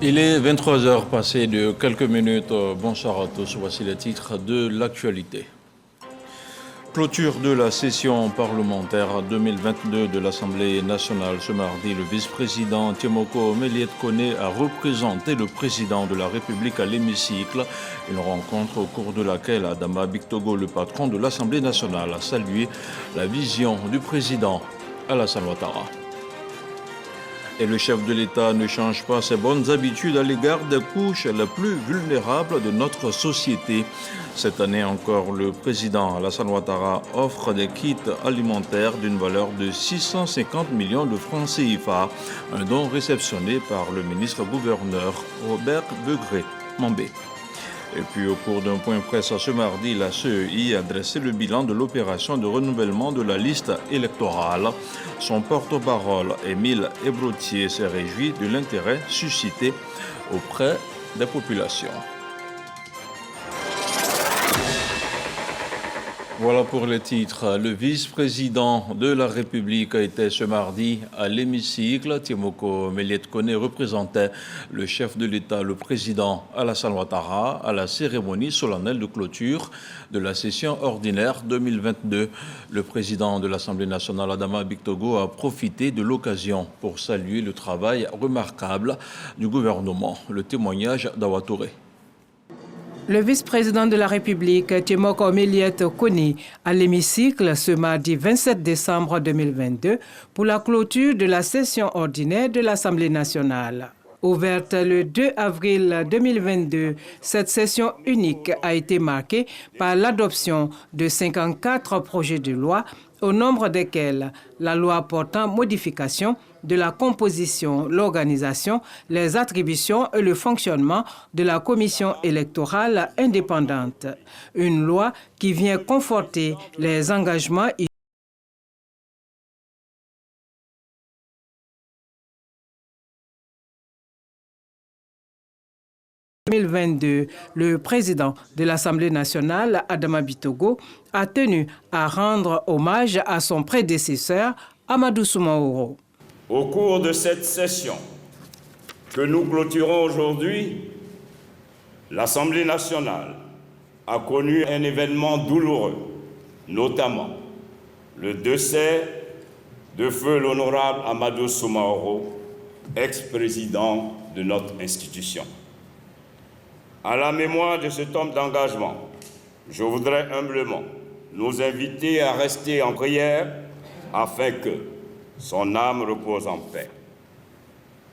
Il est 23 heures passées de quelques minutes. Bonsoir à tous. Voici les titres de l'actualité. Clôture de la session parlementaire 2022 de l'Assemblée nationale. Ce mardi, le vice-président Tiemoko Oméliette-Koné a représenté le président de la République à l'hémicycle. Une rencontre au cours de laquelle Adama Bictogo, le patron de l'Assemblée nationale, a salué la vision du président Alassane Ouattara. Et le chef de l'État ne change pas ses bonnes habitudes à l'égard des couches les plus vulnérables de notre société. Cette année encore, le président Alassane Ouattara offre des kits alimentaires d'une valeur de 650 millions de francs CFA, un don réceptionné par le ministre-gouverneur Robert Begré-Mambé. Et puis au cours d'un point presse ce mardi, la CEI a dressé le bilan de l'opération de renouvellement de la liste électorale. Son porte-parole, Émile Ebrotier, s'est réjoui de l'intérêt suscité auprès des populations. Voilà pour les titres. Le vice-président de la République était ce mardi à l'hémicycle. Tiemoko Oméliette-Koné représentait le chef de l'État, le président Alassane Ouattara, à la cérémonie solennelle de clôture de la session ordinaire 2022. Le président de l'Assemblée nationale, Adama Bictogo, a profité de l'occasion pour saluer le travail remarquable du gouvernement. Le témoignage d'Awa Touré. Le vice-président de la République, Tiemoko Oméliette-Koné, à l'hémicycle ce mardi 27 décembre 2022 pour la clôture de la session ordinaire de l'Assemblée nationale. Ouverte le 2 avril 2022, cette session unique a été marquée par l'adoption de 54 projets de loi, au nombre desquels la loi portant modification de la composition, l'organisation, les attributions et le fonctionnement de la commission électorale indépendante. Une loi qui vient conforter les engagements 2022, le président de l'Assemblée nationale, Adama Bictogo, a tenu à rendre hommage à son prédécesseur, Amadou Soumaoro. Au cours de cette session que nous clôturons aujourd'hui, l'Assemblée nationale a connu un événement douloureux, notamment le décès de feu l'honorable Amadou Soumaoro, ex-président de notre institution. À la mémoire de cet homme d'engagement, je voudrais humblement nous inviter à rester en prière afin que son âme repose en paix.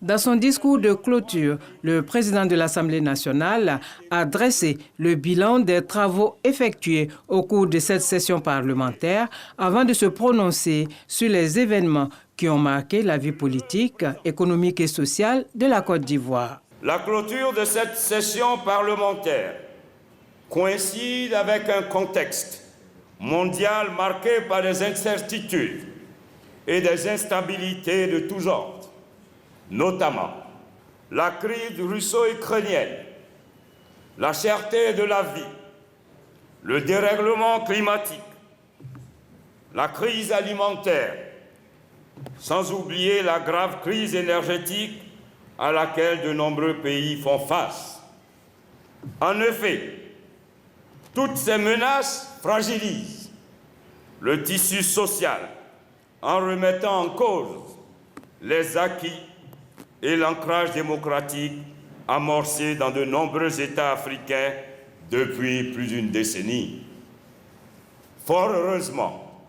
Dans son discours de clôture, le président de l'Assemblée nationale a dressé le bilan des travaux effectués au cours de cette session parlementaire avant de se prononcer sur les événements qui ont marqué la vie politique, économique et sociale de la Côte d'Ivoire. La clôture de cette session parlementaire coïncide avec un contexte mondial marqué par des incertitudes et des instabilités de tous ordres, notamment la crise russo-ukrainienne, la cherté de la vie, le dérèglement climatique, la crise alimentaire, sans oublier la grave crise énergétique à laquelle de nombreux pays font face. En effet, toutes ces menaces fragilisent le tissu social en remettant en cause les acquis et l'ancrage démocratique amorcés dans de nombreux États africains depuis plus d'une décennie. Fort heureusement,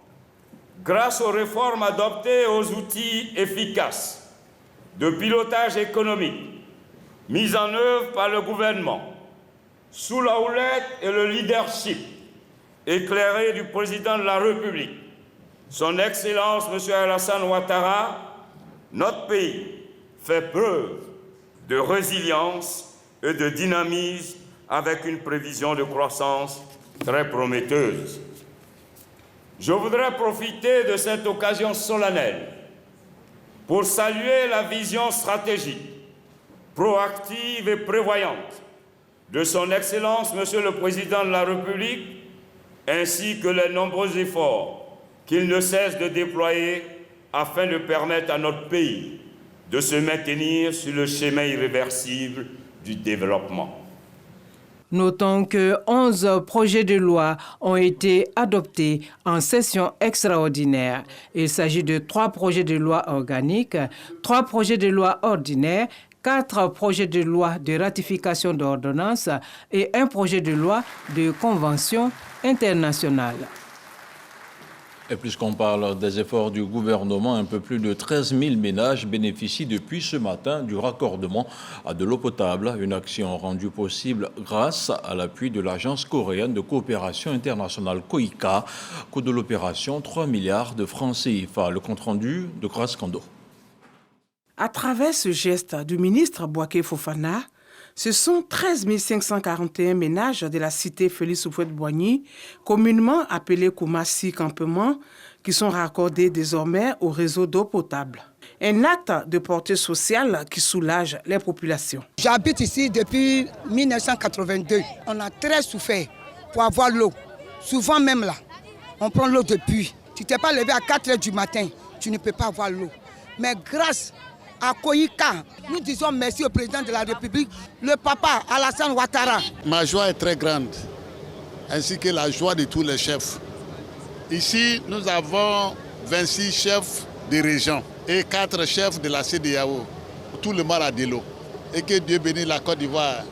grâce aux réformes adoptées et aux outils efficaces de pilotage économique mis en œuvre par le gouvernement, sous la houlette et le leadership éclairé du président de la République, son Excellence M. Alassane Ouattara, notre pays fait preuve de résilience et de dynamisme avec une prévision de croissance très prometteuse. Je voudrais profiter de cette occasion solennelle pour saluer la vision stratégique, proactive et prévoyante de son Excellence, Monsieur le Président de la République, ainsi que les nombreux efforts qu'il ne cesse de déployer afin de permettre à notre pays de se maintenir sur le chemin irréversible du développement. Notons que 11 projets de loi ont été adoptés en session extraordinaire. Il s'agit de 3 projets de loi organiques, 3 projets de loi ordinaires, 4 projets de loi de ratification d'ordonnances et 1 projet de loi de convention internationale. Et puisqu'on parle des efforts du gouvernement, un peu plus de 13 000 ménages bénéficient depuis ce matin du raccordement à de l'eau potable, une action rendue possible grâce à l'appui de l'Agence coréenne de coopération internationale KOICA, coût de l'opération 3 milliards de francs CFA. Le compte-rendu de Grace Kando. À travers ce geste du ministre Boaké Fofana, ce sont 13 541 ménages de la cité Félix Houphouët-Boigny, communément appelée Koumassi Campement, qui sont raccordés désormais au réseau d'eau potable. Un acte de portée sociale qui soulage les populations. J'habite ici depuis 1982. On a très souffert pour avoir l'eau. Souvent même là, on prend l'eau de puits. Tu ne t'es pas levé à 4 h du matin, tu ne peux pas avoir l'eau. Mais grâce à KOICA, nous disons merci au président de la République, le papa Alassane Ouattara. Ma joie est très grande, ainsi que la joie de tous les chefs. Ici, nous avons 26 chefs de région et 4 chefs de la CEDEAO. Tout le monde a de l'eau. Et que Dieu bénisse la Côte d'Ivoire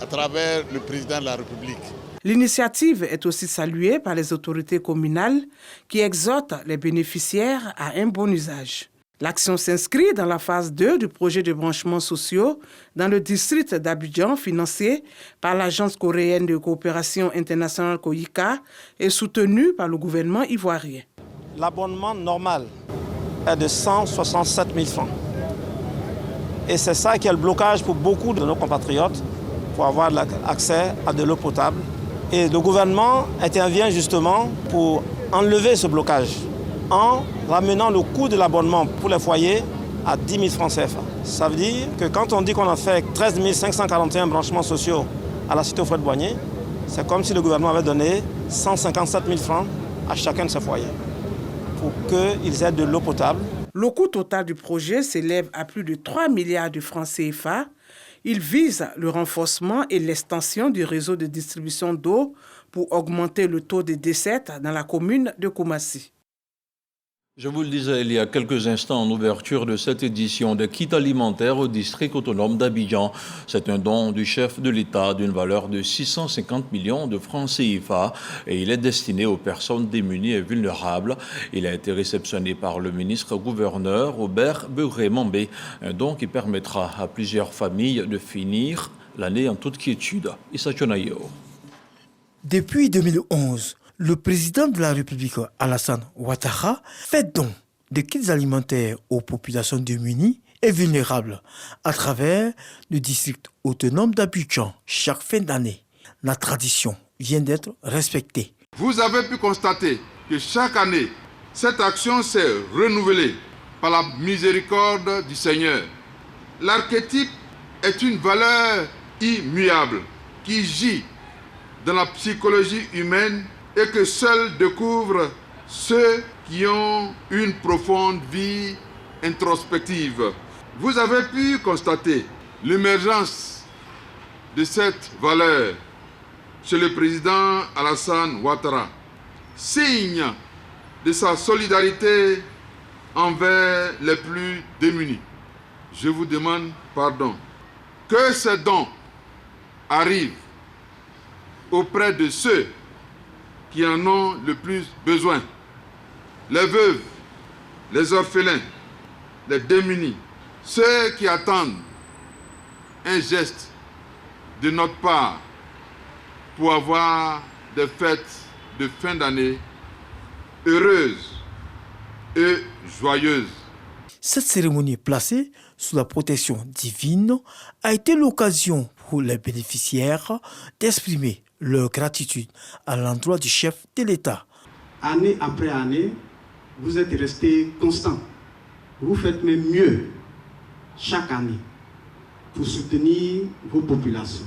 à travers le président de la République. L'initiative est aussi saluée par les autorités communales qui exhortent les bénéficiaires à un bon usage. L'action s'inscrit dans la phase 2 du projet de branchements sociaux dans le district d'Abidjan, financé par l'Agence coréenne de coopération internationale KOICA et soutenu par le gouvernement ivoirien. L'abonnement normal est de 167 000 francs. Et c'est ça qui est le blocage pour beaucoup de nos compatriotes pour avoir accès à de l'eau potable. Et le gouvernement intervient justement pour enlever ce blocage en ramenant le coût de l'abonnement pour les foyers à 10 000 francs CFA. Ça veut dire que quand on dit qu'on a fait 13 541 branchements sociaux à la cité Houphouët-Boigny, c'est comme si le gouvernement avait donné 157 000 francs à chacun de ces foyers pour qu'ils aient de l'eau potable. Le coût total du projet s'élève à plus de 3 milliards de francs CFA. Il vise le renforcement et l'extension du réseau de distribution d'eau pour augmenter le taux de décès dans la commune de Koumassi. Je vous le disais il y a quelques instants en ouverture de cette édition des kits alimentaires au district autonome d'Abidjan. C'est un don du chef de l'État d'une valeur de 650 millions de francs CFA et il est destiné aux personnes démunies et vulnérables. Il a été réceptionné par le ministre-gouverneur Robert Beuré-Mambé, un don qui permettra à plusieurs familles de finir l'année en toute quiétude. Issa Chonayo. Depuis 2011, le président de la République, Alassane Ouattara, fait don de kits alimentaires aux populations démunies et vulnérables à travers le district autonome d'Abidjan chaque fin d'année. La tradition vient d'être respectée. Vous avez pu constater que chaque année, cette action s'est renouvelée par la miséricorde du Seigneur. L'archétype est une valeur immuable qui gît dans la psychologie humaine et que seuls découvrent ceux qui ont une profonde vie introspective. Vous avez pu constater l'émergence de cette valeur chez le président Alassane Ouattara, signe de sa solidarité envers les plus démunis. Je vous demande pardon. Que ces dons arrivent auprès de ceux qui en ont le plus besoin. Les veuves, les orphelins, les démunis, ceux qui attendent un geste de notre part pour avoir des fêtes de fin d'année heureuses et joyeuses. Cette cérémonie placée sous la protection divine a été l'occasion pour les bénéficiaires d'exprimer leur gratitude à l'endroit du chef de l'État. Année après année, vous êtes resté constant. Vous faites même mieux chaque année pour soutenir vos populations.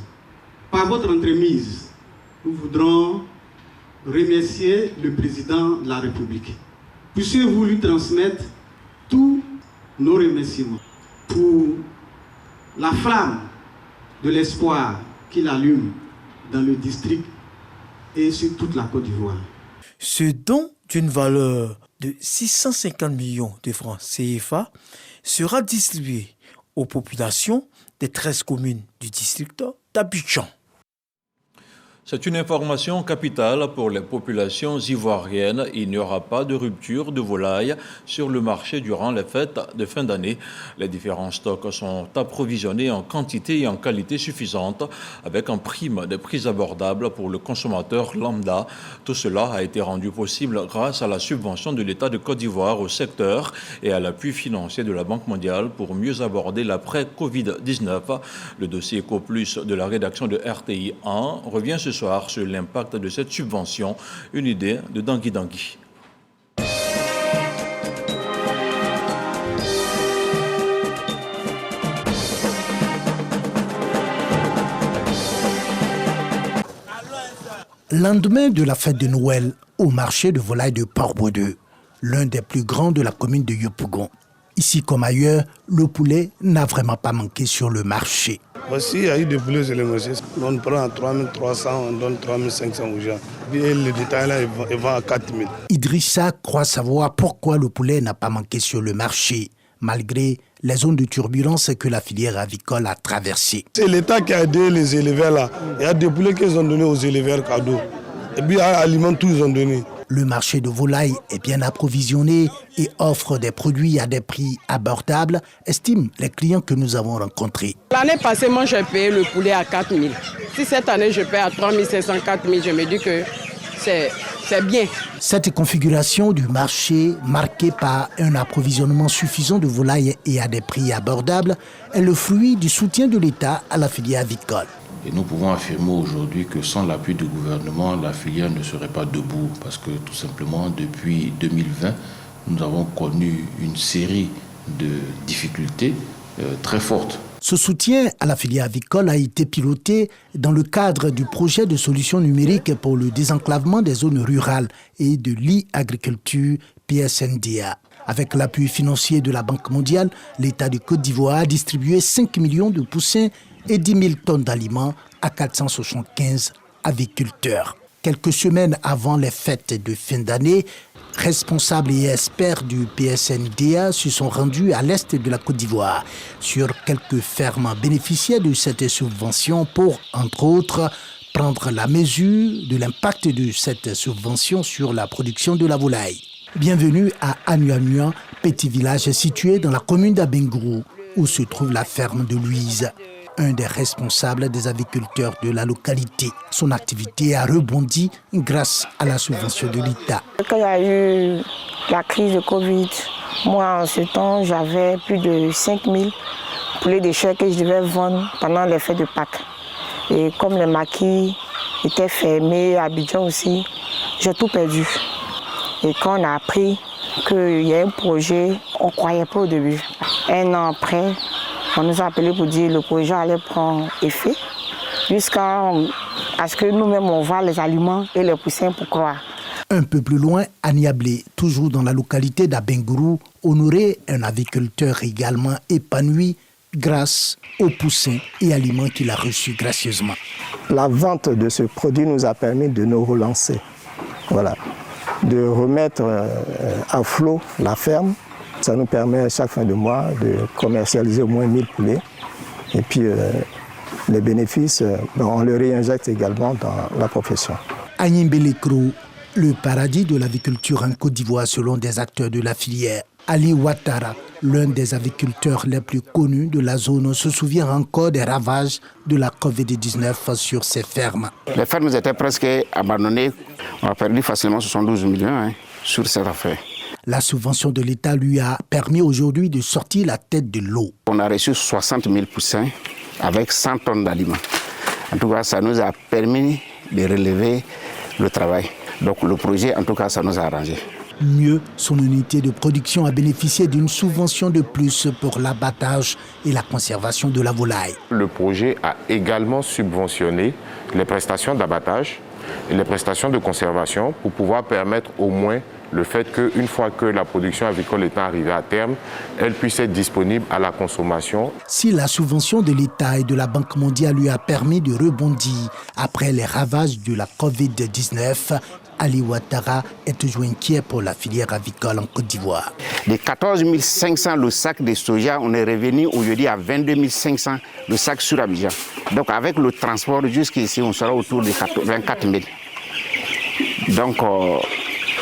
Par votre entremise, nous voudrons remercier le président de la République. Puissiez-vous lui transmettre tous nos remerciements pour la flamme de l'espoir qu'il allume dans le district et sur toute la Côte d'Ivoire. Ce don d'une valeur de 650 millions de francs CFA sera distribué aux populations des 13 communes du district d'Abidjan. C'est une information capitale pour les populations ivoiriennes. Il n'y aura pas de rupture de volaille sur le marché durant les fêtes de fin d'année. Les différents stocks sont approvisionnés en quantité et en qualité suffisante avec un prime des prix abordables pour le consommateur lambda. Tout cela a été rendu possible grâce à la subvention de l'État de Côte d'Ivoire au secteur et à l'appui financier de la Banque mondiale pour mieux aborder l'après-Covid-19. Le dossier EcoPlus de la rédaction de RTI 1 revient ce soir sur l'impact de cette subvention. Une idée de Dangui Dangui. Lendemain de la fête de Noël, au marché de volaille de Port-Baudeux, l'un des plus grands de la commune de Yopougon. Ici comme ailleurs, le poulet n'a vraiment pas manqué sur le marché. Voici, il y a eu des poulets sur le marché. On prend à 3 300, on donne 3 500 aux gens. Et le détail là, il vend à 4 000. Idrissa croit savoir pourquoi le poulet n'a pas manqué sur le marché, malgré les zones de turbulence que la filière avicole a traversées. C'est l'État qui a aidé les éleveurs là. Il y a des poulets qu'ils ont donnés aux éleveurs cadeaux. Et puis, aliments, tout ils ont donné. Le marché de volaille est bien approvisionné et offre des produits à des prix abordables, estiment les clients que nous avons rencontrés. L'année passée, moi, j'ai payé le poulet à 4 000. Si cette année, je paye à 3 500, 4 000, je me dis que c'est bien. Cette configuration du marché, marquée par un approvisionnement suffisant de volailles et à des prix abordables, est le fruit du soutien de l'État à la filière avicole. Et nous pouvons affirmer aujourd'hui que sans l'appui du gouvernement, la filière ne serait pas debout parce que tout simplement depuis 2020, nous avons connu une série de difficultés très fortes. Ce soutien à la filière avicole a été piloté dans le cadre du projet de solutions numériques pour le désenclavement des zones rurales et de l'e-agriculture PSNDA. Avec l'appui financier de la Banque mondiale, l'État de Côte d'Ivoire a distribué 5 millions de poussins et 10 000 tonnes d'aliments à 475 aviculteurs. Quelques semaines avant les fêtes de fin d'année, responsables et experts du PSNDA se sont rendus à l'est de la Côte d'Ivoire sur quelques fermes bénéficiaires de cette subvention pour, entre autres, prendre la mesure de l'impact de cette subvention sur la production de la volaille. Bienvenue à Anuanua, petit village situé dans la commune d'Abengourou, où se trouve la ferme de Louise, un des responsables des aviculteurs de la localité. Son activité a rebondi grâce à la subvention de l'État. Quand il y a eu la crise de Covid, moi en ce temps, j'avais plus de 5 000 poulets de chair que je devais vendre pendant les fêtes de Pâques. Et comme les maquis étaient fermés, à Abidjan aussi, j'ai tout perdu. Et quand on a appris qu'il y a un projet, on ne croyait pas au début. Un an après, on nous a appelé pour dire que le projet allait prendre effet, jusqu'à ce que nous-mêmes on voit les aliments et les poussins pour croire. Un peu plus loin, à Niablé, toujours dans la localité d'Abengourou, Honoré, un aviculteur également épanoui grâce aux poussins et aliments qu'il a reçus gracieusement. La vente de ce produit nous a permis de nous relancer. Voilà. De remettre à flot la ferme. Ça nous permet à chaque fin de mois de commercialiser au moins 1000 poulets. Et puis les bénéfices, on les réinjecte également dans la profession. À Nimbelekro, le paradis de l'aviculture en Côte d'Ivoire selon des acteurs de la filière. Ali Ouattara, l'un des aviculteurs les plus connus de la zone, se souvient encore des ravages de la Covid-19 sur ses fermes. Les fermes étaient presque abandonnées. On a perdu facilement 72 millions sur cette affaire. La subvention de l'État lui a permis aujourd'hui de sortir la tête de l'eau. On a reçu 60 000 poussins avec 100 tonnes d'aliments. En tout cas, ça nous a permis de relever le travail. Donc le projet, en tout cas, ça nous a arrangé. Mieux, son unité de production a bénéficié d'une subvention de plus pour l'abattage et la conservation de la volaille. Le projet a également subventionné les prestations d'abattage et les prestations de conservation pour pouvoir permettre au moins le fait qu'une fois que la production agricole est arrivée à terme, elle puisse être disponible à la consommation. Si la subvention de l'État et de la Banque mondiale lui a permis de rebondir après les ravages de la Covid-19, Ali Ouattara est toujours inquiet pour la filière avicole en Côte d'Ivoire. De 14 500 le sac de soja, on est revenu aujourd'hui à 22 500 le sac sur Abidjan. Donc avec le transport jusqu'ici, on sera autour de 24 000. Donc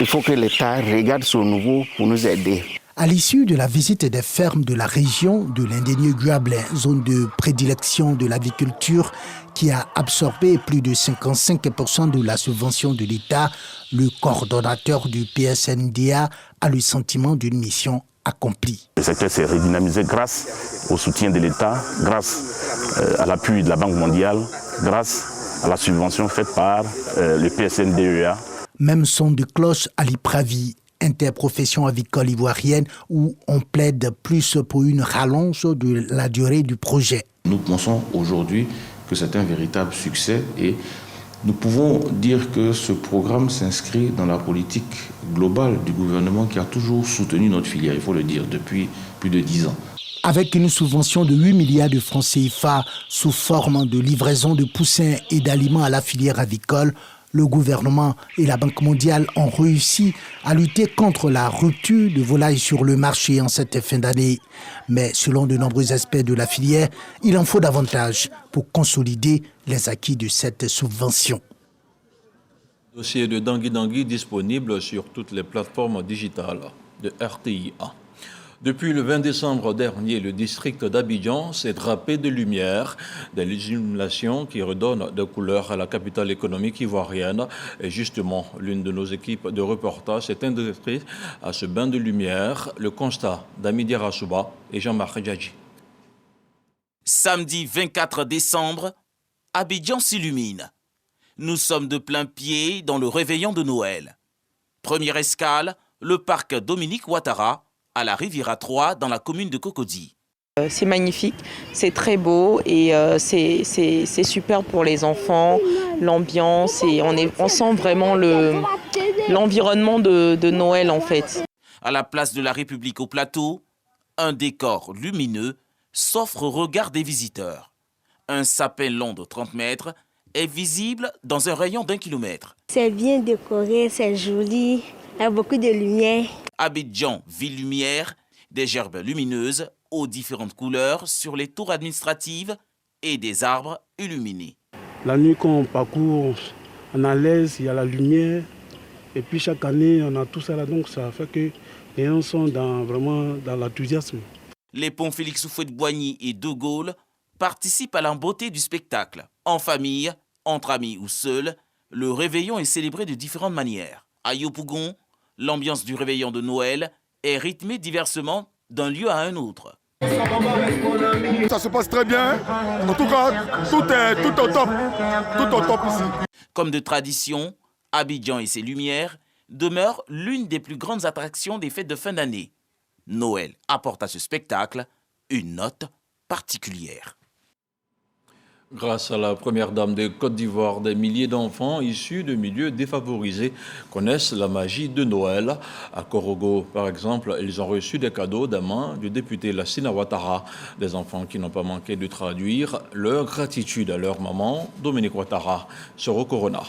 il faut que l'État regarde ce nouveau pour nous aider. À l'issue de la visite des fermes de la région de l'Indénieux Guablin, zone de prédilection de l'aviculture qui a absorbé plus de 55% de la subvention de l'État, le coordonnateur du PSNDA a le sentiment d'une mission accomplie. Le secteur s'est redynamisé grâce au soutien de l'État, grâce à l'appui de la Banque mondiale, grâce à la subvention faite par le PSNDEA. Même son de cloche à l'IPRAVI, interprofession avicole ivoirienne, où on plaide plus pour une rallonge de la durée du projet. Nous pensons aujourd'hui que c'est un véritable succès et nous pouvons dire que ce programme s'inscrit dans la politique globale du gouvernement qui a toujours soutenu notre filière, il faut le dire, depuis plus de 10 ans. Avec une subvention de 8 milliards de francs CFA sous forme de livraison de poussins et d'aliments à la filière avicole, le gouvernement et la Banque mondiale ont réussi à lutter contre la rupture de volailles sur le marché en cette fin d'année. Mais selon de nombreux aspects de la filière, il en faut davantage pour consolider les acquis de cette subvention. Dossier de Dangui Dangui disponible sur toutes les plateformes digitales de RTIA. Depuis le 20 décembre dernier, le district d'Abidjan s'est drapé de lumière, des illuminations qui redonnent de couleurs à la capitale économique ivoirienne. Et justement, l'une de nos équipes de reportage s'est intéressée à ce bain de lumière, le constat d'Amidi Rassouba et Jean-Marc Djadji. Samedi 24 décembre, Abidjan s'illumine. Nous sommes de plein pied dans le réveillon de Noël. Première escale, le parc Dominique Ouattara, à la Riviera 3, dans la commune de Cocody. C'est magnifique, c'est très beau et c'est super pour les enfants, l'ambiance et on sent vraiment l'environnement de Noël en fait. À la place de la République au plateau, un décor lumineux s'offre au regard des visiteurs. Un sapin long de 30 mètres est visible dans un rayon d'1 kilomètre. C'est bien décoré, c'est joli, il y a beaucoup de lumière. Abidjan, ville lumière, des gerbes lumineuses aux différentes couleurs sur les tours administratives et des arbres illuminés. La nuit quand on parcourt, on a l'aise, il y a la lumière. Et puis chaque année, on a tout ça là, donc ça fait que les gens sont vraiment dans l'enthousiasme. Les ponts Félix Houphouët-Boigny et De Gaulle participent à la beauté du spectacle. En famille, entre amis ou seuls, le réveillon est célébré de différentes manières. À Yopougon, l'ambiance du réveillon de Noël est rythmée diversement d'un lieu à un autre. Ça se passe très bien. En tout cas, tout est au top. Tout au top ici. Comme de tradition, Abidjan et ses lumières demeurent l'une des plus grandes attractions des fêtes de fin d'année. Noël apporte à ce spectacle une note particulière. Grâce à la première dame de Côte d'Ivoire, des milliers d'enfants issus de milieux défavorisés connaissent la magie de Noël. À Korogo, par exemple, ils ont reçu des cadeaux des mains du député Lassina Ouattara. Des enfants qui n'ont pas manqué de traduire leur gratitude à leur maman, Dominique Ouattara, sur au Corona.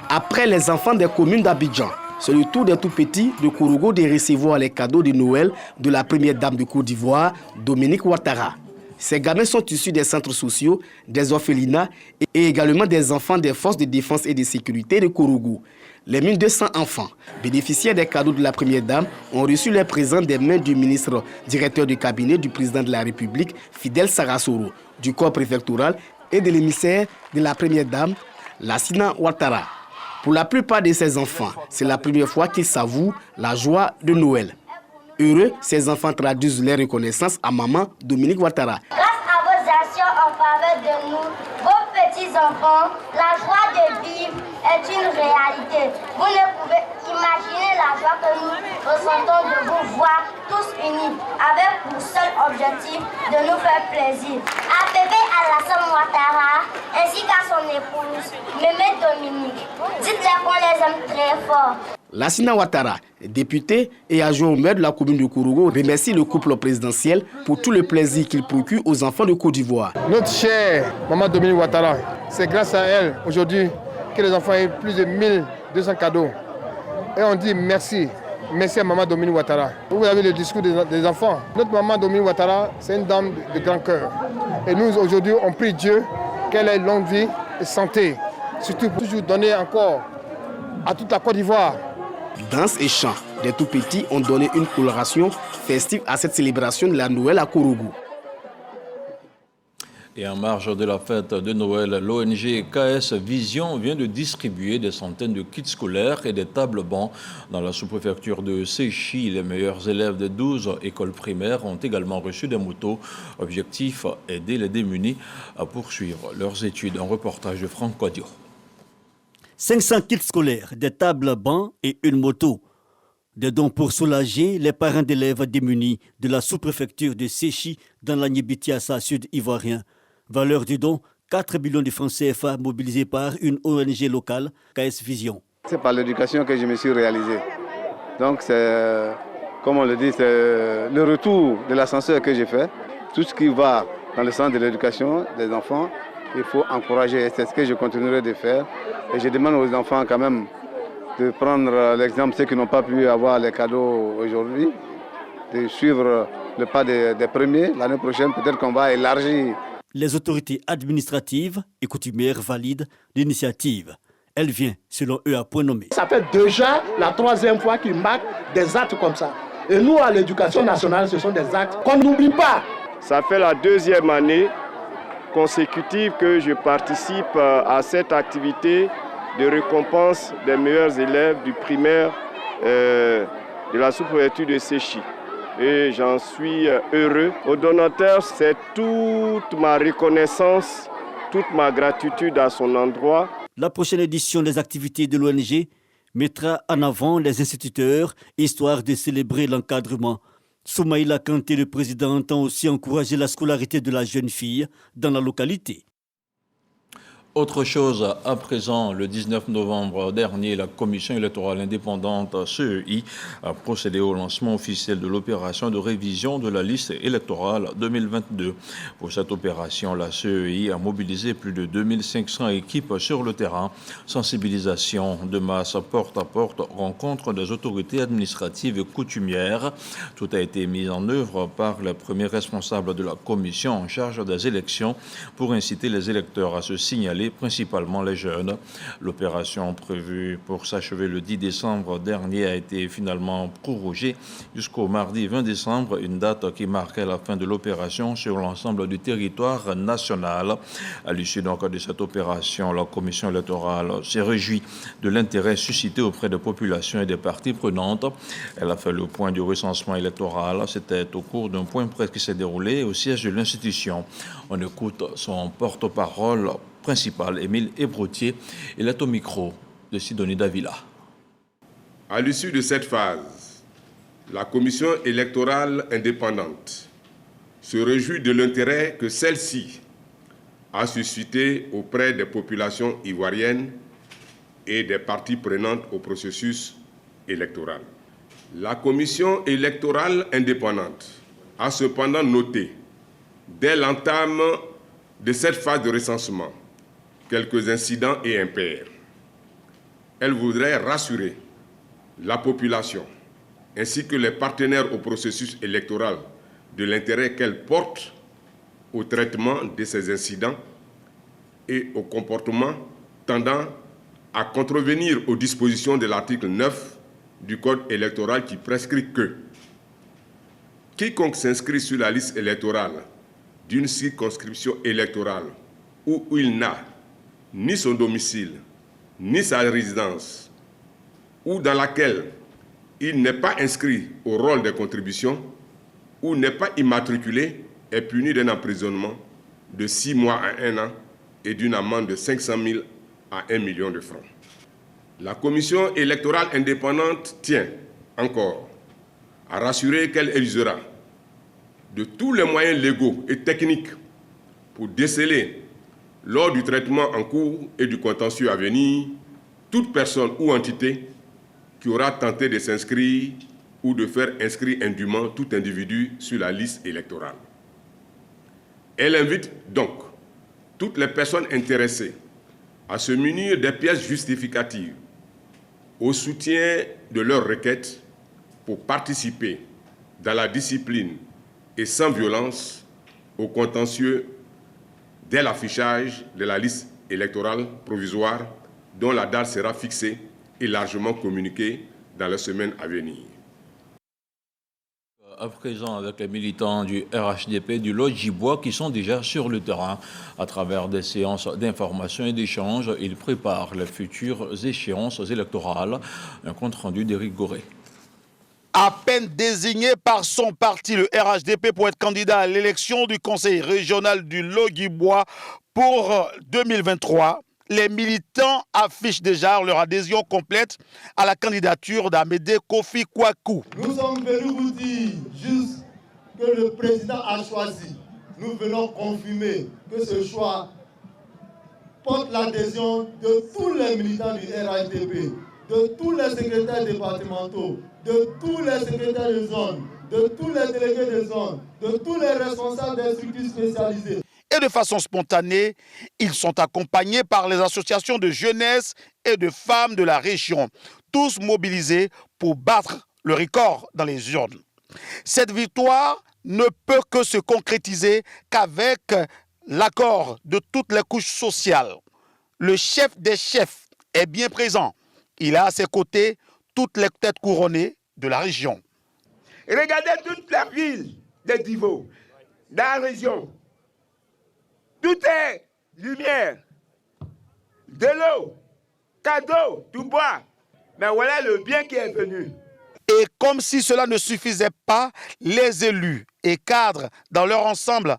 Après les enfants des communes d'Abidjan, c'est le tour des tout-petits de Korogo de recevoir les cadeaux de Noël de la première dame de Côte d'Ivoire, Dominique Ouattara. Ces gamins sont issus des centres sociaux, des orphelinats et également des enfants des forces de défense et de sécurité de Korogo. Les 1200 enfants bénéficiaires des cadeaux de la première dame ont reçu les présents des mains du ministre directeur du cabinet du président de la République, Fidel Sarasoro, du corps préfectoral et de l'émissaire de la première dame, Lassina Ouattara. Pour la plupart de ces enfants, c'est la première fois qu'ils savouent la joie de Noël. Heureux, ces enfants traduisent leur reconnaissance à maman Dominique Ouattara. Grâce à vos actions en faveur de nous, vos petits-enfants, la joie de vivre est une réalité. Vous ne pouvez imaginer la joie que nous ressentons de vous voir tous unis, avec pour seul objectif de nous faire plaisir. À bébé Alassane Ouattara, ainsi qu'à son épouse, Mémé Dominique. Dites-leur qu'on les aime très fort. Lassina Ouattara, député et adjoint au maire de la commune de Kourougo, remercie le couple présidentiel pour tout le plaisir qu'il procure aux enfants de Côte d'Ivoire. Notre chère maman Dominique Ouattara, c'est grâce à elle aujourd'hui que les enfants aient plus de 1200 cadeaux. Et on dit merci. Merci à maman Dominique Ouattara. Vous avez le discours des enfants. Notre maman Dominique Ouattara, c'est une dame de grand cœur. Et nous, aujourd'hui, on prie Dieu qu'elle ait longue vie et santé. Surtout pour toujours donner encore à toute la Côte d'Ivoire. Danse et chants des tout-petits ont donné une coloration festive à cette célébration de la Noël à Kourougou. Et en marge de la fête de Noël, l'ONG KS Vision vient de distribuer des centaines de kits scolaires et des tables bancs dans la sous-préfecture de Séchy. Les meilleurs élèves des 12 écoles primaires ont également reçu des motos. Objectif, aider les démunis à poursuivre leurs études. Un reportage de Franck Quadio. 500 kits scolaires, des tables bancs et une moto. Des dons pour soulager les parents d'élèves démunis de la sous-préfecture de Séchy dans la Nibitiassa sud-ivoirien. Valeur du don, 4 millions de francs CFA mobilisés par une ONG locale, KS Vision. C'est par l'éducation que je me suis réalisé. Donc, c'est, comme on le dit, c'est le retour de l'ascenseur que j'ai fait. Tout ce qui va dans le sens de l'éducation des enfants, il faut encourager. C'est ce que je continuerai de faire. Et je demande aux enfants quand même de prendre l'exemple, ceux qui n'ont pas pu avoir les cadeaux aujourd'hui, de suivre le pas des premiers. L'année prochaine, peut-être qu'on va élargir. Les autorités administratives et coutumières valident l'initiative. Elle vient, selon eux, à point nommé. Ça fait déjà la 3e fois qu'ils marquent des actes comme ça. Et nous, à l'éducation nationale, ce sont des actes qu'on n'oublie pas. Ça fait la 2e année consécutive que je participe à cette activité de récompense des meilleurs élèves du primaire de la sous-préfecture de Séchy. Et j'en suis heureux. Au donateur, c'est toute ma reconnaissance, toute ma gratitude à son endroit. La prochaine édition des activités de l'ONG mettra en avant les instituteurs, histoire de célébrer l'encadrement. Soumaïla Kanté, le président, entend aussi encourager la scolarité de la jeune fille dans la localité. Autre chose, à présent, le 19 novembre dernier, la Commission électorale indépendante CEI a procédé au lancement officiel de l'opération de révision de la liste électorale 2022. Pour cette opération, la CEI a mobilisé plus de 2500 équipes sur le terrain. Sensibilisation de masse porte-à-porte, rencontre des autorités administratives et coutumières. Tout a été mis en œuvre par les premiers responsables de la Commission en charge des élections pour inciter les électeurs à se signaler, principalement les jeunes. L'opération prévue pour s'achever le 10 décembre dernier a été finalement prorogée jusqu'au mardi 20 décembre, une date qui marquait la fin de l'opération sur l'ensemble du territoire national. À l'issue donc de cette opération, la Commission électorale s'est réjouie de l'intérêt suscité auprès des populations et des parties prenantes. Elle a fait le point du recensement électoral. C'était au cours d'un point presse qui s'est déroulé au siège de l'institution. On écoute son porte-parole principal, Émile Ebrotier, il est au micro de Sidonie Davila. À l'issue de cette phase, la Commission électorale indépendante se réjouit de l'intérêt que celle-ci a suscité auprès des populations ivoiriennes et des parties prenantes au processus électoral. La Commission électorale indépendante a cependant noté, dès l'entame de cette phase de recensement, quelques incidents et impairs. Elle voudrait rassurer la population ainsi que les partenaires au processus électoral de l'intérêt qu'elle porte au traitement de ces incidents et au comportement tendant à contrevenir aux dispositions de l'article 9 du Code électoral qui prescrit que quiconque s'inscrit sur la liste électorale d'une circonscription électorale où il n'a ni son domicile, ni sa résidence, ou dans laquelle il n'est pas inscrit au rôle des contributions, ou n'est pas immatriculé, est puni d'un emprisonnement de 6 mois à 1 an et d'une amende de 500 000 à 1 million de francs. La commission électorale indépendante tient encore à rassurer qu'elle usera de tous les moyens légaux et techniques pour déceler, lors du traitement en cours et du contentieux à venir, toute personne ou entité qui aura tenté de s'inscrire ou de faire inscrire indûment tout individu sur la liste électorale. Elle invite donc toutes les personnes intéressées à se munir des pièces justificatives au soutien de leurs requêtes pour participer dans la discipline et sans violence au contentieux dès l'affichage de la liste électorale provisoire dont la date sera fixée et largement communiquée dans les semaines à venir. À présent, avec les militants du RHDP du Lodjibois qui sont déjà sur le terrain à travers des séances d'information et d'échange, ils préparent les futures échéances électorales. Un compte-rendu d'Éric Goré. À peine désigné par son parti, le RHDP, pour être candidat à l'élection du conseil régional du Lodjibois pour 2023, les militants affichent déjà leur adhésion complète à la candidature d'Amédée Kofi Kwaku. Nous sommes venus vous dire juste que le président a choisi. Nous venons confirmer que ce choix porte l'adhésion de tous les militants du RHDP, de tous les secrétaires départementaux, de tous les secrétaires de zone, de tous les délégués de zone, de tous les responsables des structures spécialisées. Et de façon spontanée, ils sont accompagnés par les associations de jeunesse et de femmes de la région, tous mobilisés pour battre le record dans les urnes. Cette victoire ne peut que se concrétiser qu'avec l'accord de toutes les couches sociales. Le chef des chefs est bien présent. Il a à ses côtés toutes les têtes couronnées de la région. Regardez toute la ville de Divo, dans la région. Tout est lumière, de l'eau, cadeau, tout bois. Mais voilà le bien qui est venu. Et comme si cela ne suffisait pas, les élus et cadres dans leur ensemble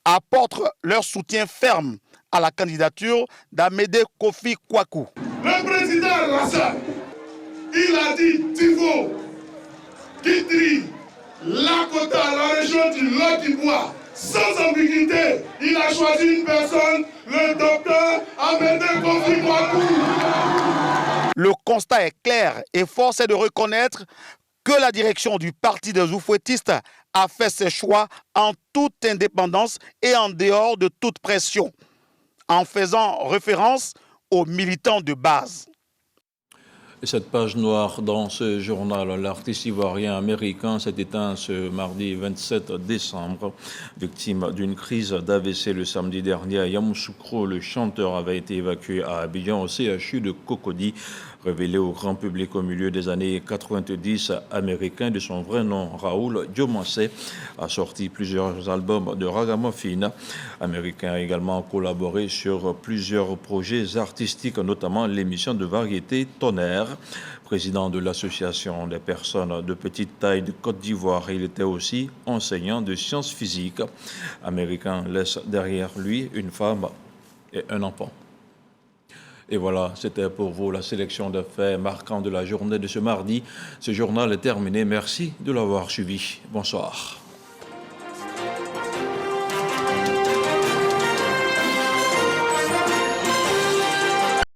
apportent leur soutien ferme à la candidature d'Amédée Kofi Kwaku. Le président Rassa, il a dit Divo, Kitri, Lakota, la région du Lodjibois. Sans ambiguïté, il a choisi une personne, le docteur Amédée Kofi Kwaku. Le constat est clair et force est de reconnaître que la direction du parti des Oufouettistes a fait ses choix en toute indépendance et en dehors de toute pression, en faisant référence aux militants de base. Et cette page noire dans ce journal, l'artiste ivoirien américain s'est éteint ce mardi 27 décembre, victime d'une crise d'AVC le samedi dernier à Yamoussoukro. Le chanteur avait été évacué à Abidjan au CHU de Cocody, révélé au grand public au milieu des années 90, américain de son vrai nom Raoul Diomansé, a sorti plusieurs albums de ragamuffin. Américain a également collaboré sur plusieurs projets artistiques, notamment l'émission de variété Tonnerre. Président de l'association des personnes de petite taille de Côte d'Ivoire, il était aussi enseignant de sciences physiques. Américain laisse derrière lui une femme et un enfant. Et voilà, c'était pour vous la sélection de faits marquants de la journée de ce mardi. Ce journal est terminé. Merci de l'avoir suivi. Bonsoir.